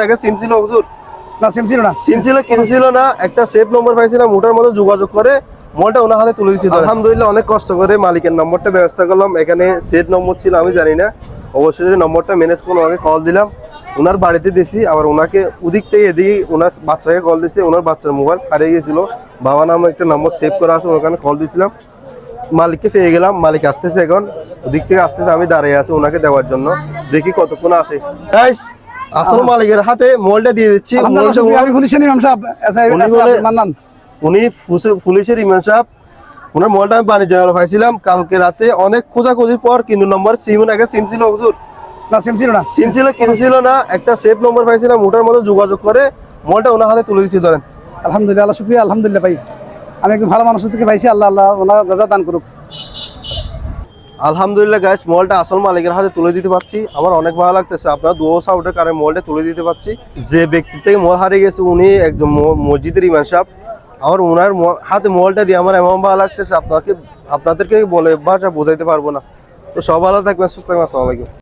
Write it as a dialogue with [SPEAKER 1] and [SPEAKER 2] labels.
[SPEAKER 1] টাকা সিম ছিল হুজুর?
[SPEAKER 2] না সিম ছিল না,
[SPEAKER 1] সিম ছিল কিনছিল না, একটা সেভ নম্বর পাইছিলাম, ওটার মধ্যে যোগাযোগ করে মোবাইলটা ওনার হাতে তুলে দিচ্ছি। আলহামদুলিল্লাহ অনেক কষ্ট করে মালিকের নম্বরটা ব্যবস্থা করলাম। এখানে সেট নম্বর ছিল আমি জানি না, অবশ্যই নম্বরটা ম্যানেজ করে ওনাকে কল দিলাম, ওনার বাড়িতে দিয়েছি। আবার ওনাকে ওদিক থেকে এদিকে ওনার বাচ্চাকে কল দিয়েছি, ওনার বাচ্চার মোবাইল হারিয়ে গিয়েছিল, বাবা নামে একটা নম্বর সেভ করা আছে, ওখানে কল দিয়েছিলাম, মালিককে পেয়ে গেলাম। মালিক আসতেছে, এখন ওদিক থেকে আসতেছে, আমি দাঁড়িয়ে আছি ওনাকে দেওয়ার জন্য, দেখি কতক্ষণ আসে। গাইস আসল মালিকের হাতে মোবাইলটা দিয়ে দিচ্ছি।
[SPEAKER 2] আমি পুলিশের ইমাম সাহেব মান্নান,
[SPEAKER 1] উনি পুলিশের ইমাম সাহেব, ওনার মোবাইলটা আমি বাণিজ্য পাইছিলাম কালকে রাতে, অনেক খোঁজাখুঁজির পর কিন্তু নম্বর সিম আগে সিম ছিল হুজুর?
[SPEAKER 2] না সিম ছিল না,
[SPEAKER 1] সিম ছিল কিনছিল না, একটা সেভ নম্বর পাইছিলাম, ওটার মধ্যে যোগাযোগ করে মোবাইলটা ওনার হাতে তুলে দিচ্ছি। ধরেন
[SPEAKER 2] আলহামদুলিল্লাহ, আল্লাহ শুকরিয়া, আলহামদুলিল্লাহ ভাই, আমি একজন ভালো মানুষের থেকে পাইছি, আল্লাহ আল্লাহ ওনার যা দান করুক।
[SPEAKER 1] আলহামদুলিল্লাহ গাইস, মোবাইলটা আসল মালিকের হাতে তুলে দিতে পারছি, আমার অনেক ভালো লাগতেছে। আপনার দুয়ো সাউটের কারণে মোবাইলটা তুলে দিতে পারছি। যে ব্যক্তি থেকে মোবাইল হারিয়ে গেছে উনি একজন মসজিদের ইমাম সাহেব, আমার ওনার হাতে মোবাইলটা দিয়ে আমার এমন ভালো লাগতেছে, আপনাদেরকে বলে ভাষা বোঝাইতে পারবো না। তো সব ভালো থাকবেন, সুস্থ থাকবেন, আসসালামু আলাইকুম।